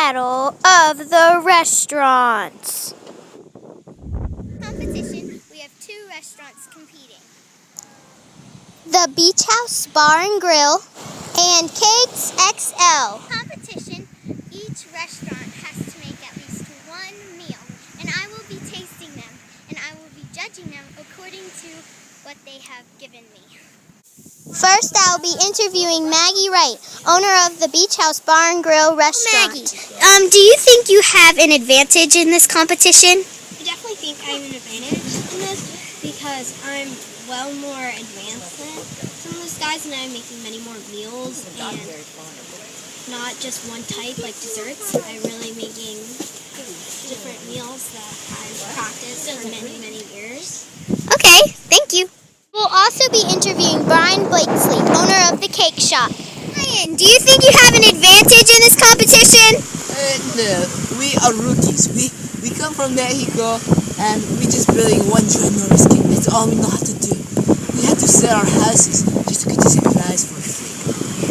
battle of the restaurants. Competition, we have two restaurants competing. The Beach House Bar and Grill and Cakes XL. Competition, each restaurant has to make at least one meal, and I will be tasting them, and I will be judging them according to what they have given me. First, I'll be interviewing Maggie Wright, owner of the Beach House Bar and Grill restaurant. Maggie, do you think you have an advantage in this competition? I definitely think I have an advantage in this because I'm well more advanced than some of those guys, and I'm making many more meals and not just one type like desserts. I'm really making different meals that I've practiced for many, many years. Okay, thank you. We'll also be interviewing Brian Blakesley, owner of the cake shop. Brian, do you think you have an advantage in this competition? No, we are rookies. We come from Mexico and we just building one ginormous cake. That's all we know how to do. We had to sell our houses just to get the supplies for free.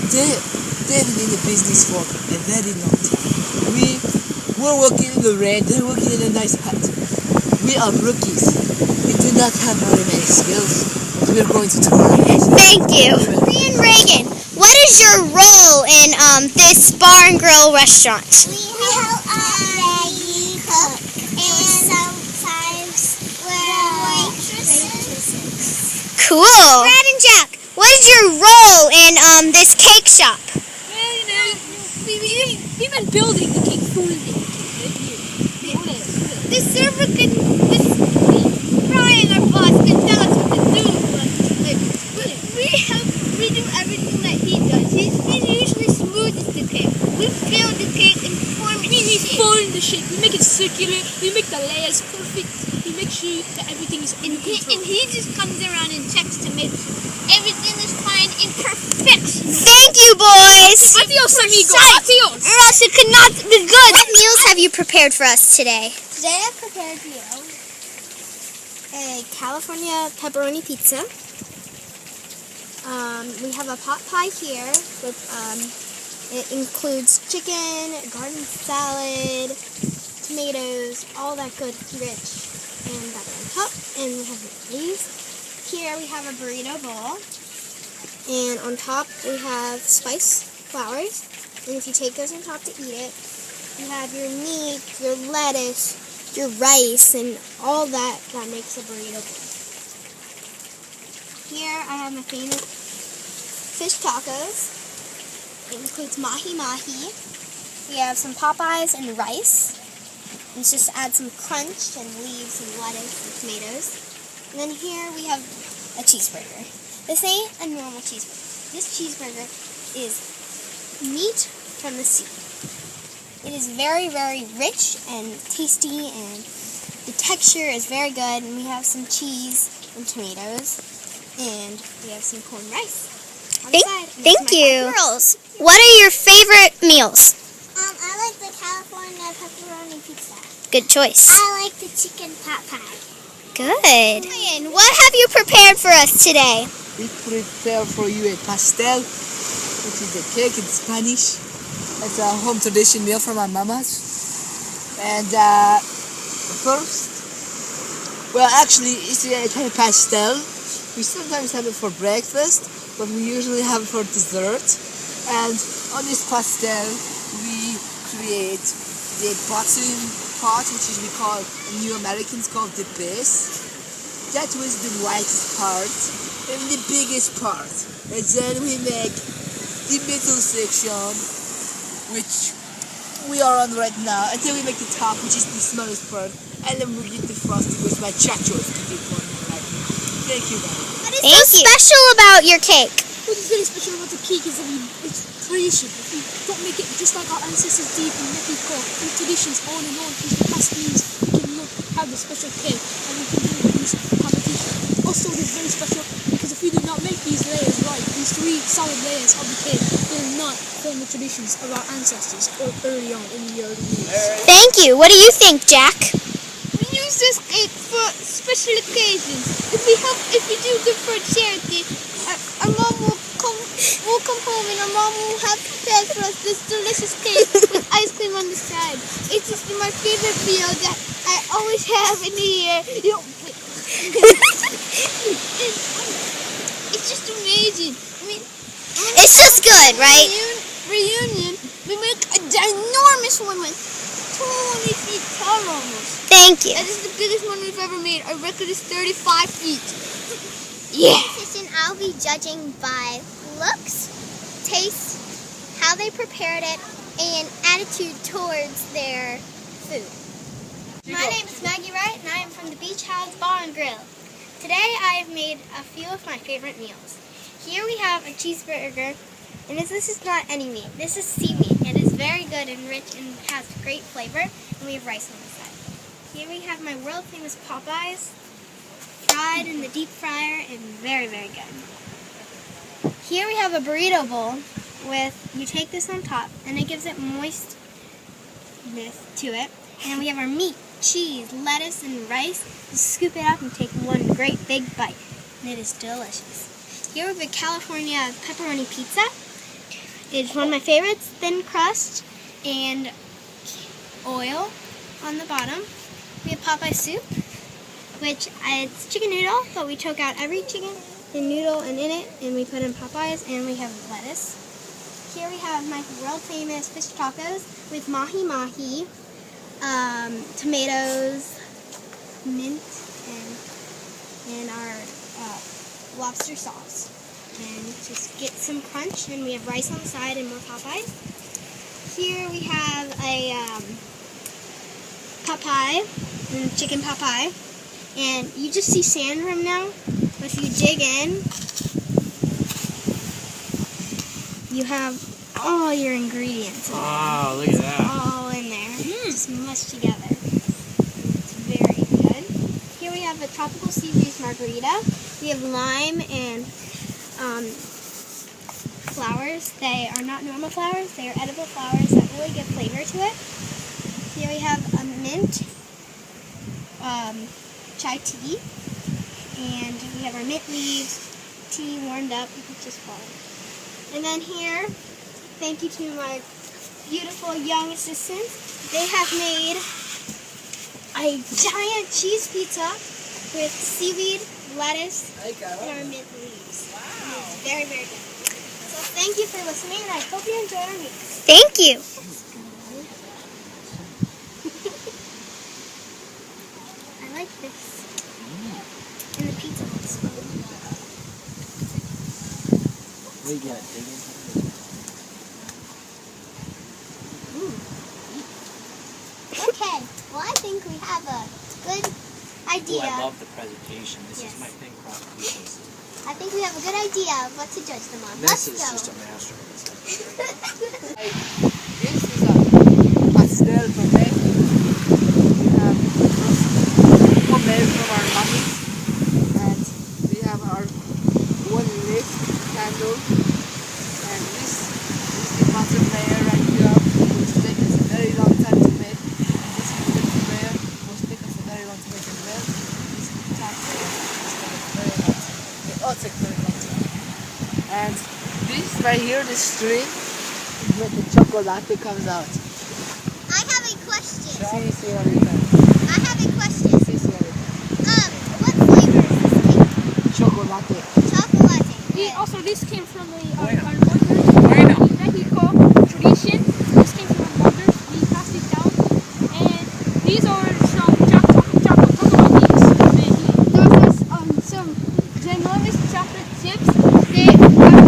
They've been in the business for a very long time. We're working in the rain, they're working in a nice hut. We are rookies. We do not have very many skills. We're going to try. Thank you. Brian Reagan, what is your role in this bar and grill restaurant? We help Maggie cook, and sometimes we're waitresses. Cool. Brad and Jack, what is your role in this cake shop? Well, you know, we've been building the cake for the server can, Brian, our boss, can tell us what to do, but we do everything that he does. He usually smoothes the cake. We fill the cake and form it. We form the shape. We make it circular. We make the layers perfect. We make sure that everything is under control. And he just comes around and checks to make sure everything is fine in perfection. Thank you, boys. Adios, amigo. Adios. Or else it could not be good. What meals have you prepared for us today? Today I prepared you a California pepperoni pizza. We have a pot pie here with it includes chicken, garden salad, tomatoes, all that good rich and butter on top. And we have these. Here we have a burrito bowl, and on top we have spice flowers. And if you take those on top to eat it, you have your meat, your lettuce, your rice, and all that makes a burrito bowl. Here I have my famous fish tacos. It includes mahi-mahi. We have some Popeyes and rice. And just add some crunch and leaves and lettuce and tomatoes. And then here we have a cheeseburger. This ain't a normal cheeseburger. This cheeseburger is meat from the sea. It is very, very rich and tasty, and the texture is very good. And we have some cheese and tomatoes, and we have some corn rice on the side. Thank you. Girls, what are your favorite meals? I like the California pepperoni pizza. Good choice. I like the chicken pot pie. Good. Brian, what have you prepared for us today? We prepare for you a pastel, which is a cake in Spanish. It's a home tradition meal from my mama's. And first, well, actually, it's a kind of pastel. We sometimes have it for breakfast, but we usually have it for dessert. And on this pastel, we create the bottom part, which is we call, New Americans call the base. That was the whitest part and the biggest part. And then we make the middle section, which we are on right now, and then we make the top, which is the smallest part, and then we get the frosting, which my chachos to get one right now. Thank you, guys. What is so special about your cake? What is very special about the cake is that it's tradition. We don't make it just like our ancestors did in Mexico. In traditions on and on, which past means we can have the special cake and we can do these competitions. Also, it is very special because if we do not make these layers right, these three solid layers of the cake, we will not form the traditions of our ancestors early on in the early years. Thank you. What do you think, Jack? We use this cake for special occasions. If we do good for charity, our mom will come home and our mom will have prepared for us this delicious cake with ice cream on the side. This is my favorite meal that I always have in the year. It's just amazing. I mean, It's just good, right? reunion, we make a ginormous one with 20 feet tall almost. Thank you. That is the biggest one we've ever made. Our record is 35 feet. Yeah. Competition, I'll be judging by looks, taste, how they prepared it, and attitude towards their food. My name is Maggie Wright, and I am from the Beach House Bar and Grill. Today I have made a few of my favorite meals. Here we have a cheeseburger, and this is not any meat. This is seaweed. It is very good and rich and has great flavor, and we have rice on the side. Here we have my world famous Popeyes, fried in the deep fryer and very, very good. Here we have a burrito bowl with, you take this on top and it gives it moistness to it. And then we have our meat, cheese, lettuce, and rice. You scoop it up and take one great big bite, and it is delicious. Here we have a California pepperoni pizza. It's one of my favorites, thin crust and oil on the bottom. We have Popeye soup, which it's chicken noodle, but we took out every chicken and noodle and in it, and we put in Popeyes, and we have lettuce. Here we have my world famous fish tacos with mahi-mahi, tomatoes, mint, and our lobster sauce. And just get some crunch, and we have rice on the side and more Popeyes. Here we have a Popeye, chicken Popeye, and you just see sand from now, but if you dig in, you have all your ingredients. Wow, look at that. All in there, just mushed together. It's very good. Here we have a tropical sea breeze margarita. We have lime and flowers. They are not normal flowers, they are edible flowers that really give flavor to it. Here we have a mint chai tea, and we have our mint leaves, tea warmed up, just water. And then here, thank you to my beautiful young assistants, they have made a giant cheese pizza with seaweed, lettuce, and our mint leaves. Wow. It's very, very good. So thank you for listening, and I hope you enjoy our meal. Thank you. I like this. And the pizza looks good. We got digging. Okay, well I think we have a good idea. Oh, I love the presentation. This is my thing, crop pizzas. I think we have a good idea of what to judge them on. This Let's is go. just a masterpiece. This is a pastel for me. We have homemade from our mummies, and we have our one lit candle, and this is the butter layer right here, which takes us a very long time to make. This is the little layer, which takes us a very long time to make as well. This is the top layer, which takes us very long time. They all take very long time. And this right here, this string, is where the chocolate comes out. I have a question. Sí, señorita. I have a question. Sí, señorita. What flavor is this cake? Chocolate. Chocolate. Also, this came from our Bueno. Mexico tradition. This came from our mothers. We passed it down. And these are some chocolate cookies. Those are some ginormous chocolate chips. They are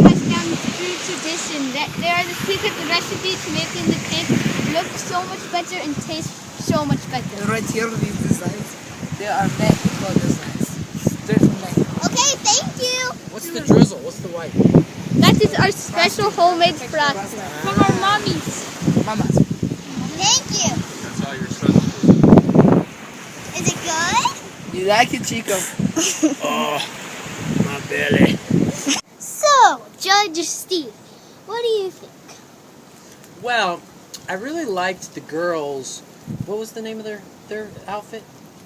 passed down through tradition. They are the secret recipe to making the cake look so much better and taste so much better. Right here, these designs, they are Mexico designs. They're from Mexico. Okay, thank you. What's the drizzle? What's the white? That is our special homemade frosting from our mommies. Mamas. Thank you. That's all you're supposed Is it good? You like it, Chico? Oh, my belly. So, Judge Steve, what do you think? Well, I really liked the girls. What was the name of their outfit?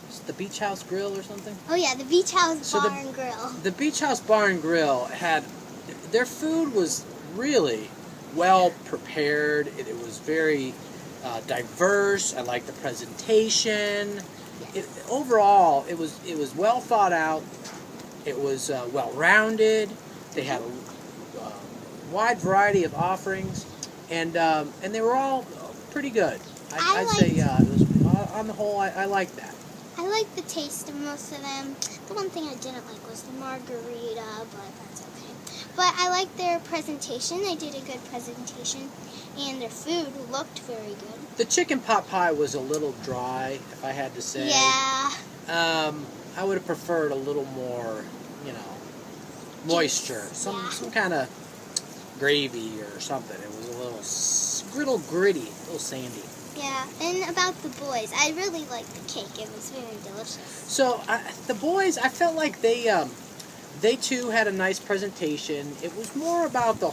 Was it the Beach House Grill or something? Oh yeah, the Beach House So Bar the- and Grill. The Beach House Bar and Grill had, their food was really well prepared. It was very diverse. I liked the presentation. Overall, it was well thought out. It was well rounded. They had a wide variety of offerings, and they were all pretty good. I'd say it was, on the whole, I liked that. I liked the taste of most of them. The one thing I didn't like was the margarita, but that's okay. But I liked their presentation. They did a good presentation, and their food looked very good. The chicken pot pie was a little dry, if I had to say. Yeah. I would have preferred a little more, moisture, some kind of gravy or something. It was a little gritty, a little sandy. Yeah, and about the boys, I really liked the cake. It was very delicious. So the boys, I felt like they too had a nice presentation. It was more about the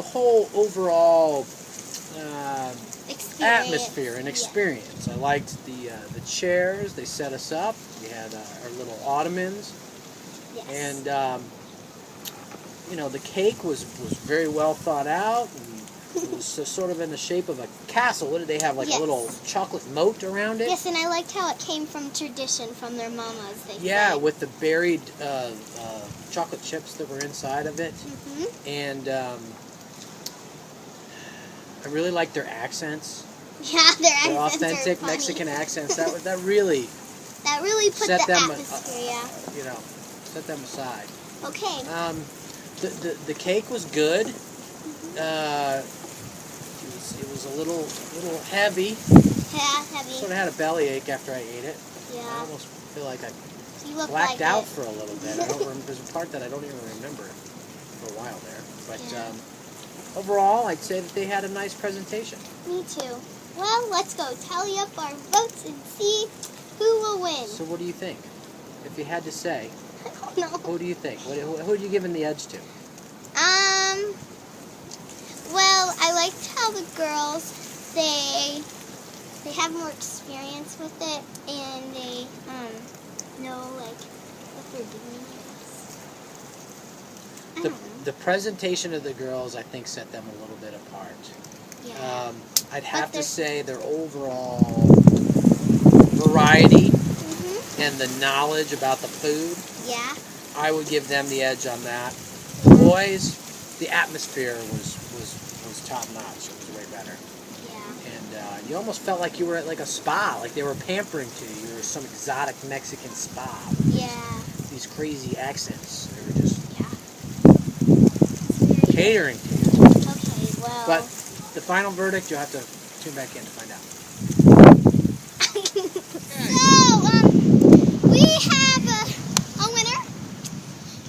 whole overall atmosphere and experience. I liked the chairs. They set us up. We had our little ottomans, and the cake was very well thought out. It was sort of in the shape of a castle. What did they have, like a little chocolate moat around it? Yes, and I liked how it came from tradition, from their mamas, they Yeah, said. with the buried chocolate chips that were inside of it. Mm-hmm. And I really liked their accents. Yeah, their accents are authentic funny. Mexican accents. That really put set the them, atmosphere, set them aside. Okay. The cake was good. It was a little heavy. Yeah, heavy. Sort of had a bellyache after I ate it. Yeah. I almost feel like I You look blacked like out it. for a little bit. There's a part that I don't even remember for a while there. But overall, I'd say that they had a nice presentation. Me too. Well, let's go tally up our votes and see who will win. So what do you think? If you had to say, I don't know. who do you think? Who are you giving the edge to? Well, I liked how the girls, they have more experience with it, and they know what they're doing. I don't know. The presentation of the girls, I think, set them a little bit apart. Yeah. I'd have to say their overall variety and the knowledge about the food, Yeah. I would give them the edge on that. The boys, the atmosphere was top notch. It was way better. Yeah. And you almost felt like you were at like a spa, like they were pampering to you. You were some exotic Mexican spa. Yeah. These crazy accents. They were just Very catering to you. good. Okay, well. But the final verdict, you'll have to tune back in to find out. So, we have a winner.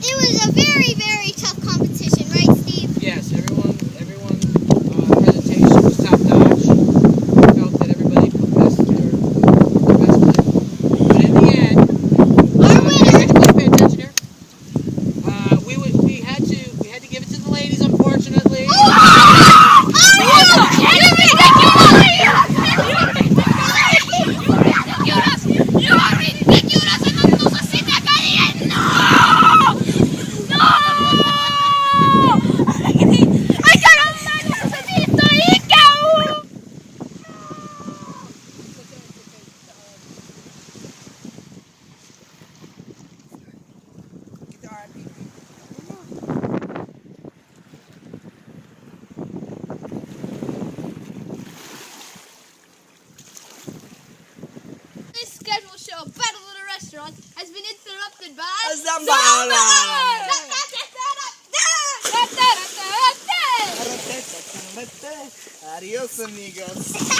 It was a very, very tough competition, right, Steve? Yes, everyone's presentation was top notch. I felt that everybody put their best foot. But in the end, Our winner. pay attention here. We had to give it to the ladies, unfortunately. This scheduled show, Battle of the Restaurant, has been interrupted by Adios, amigos.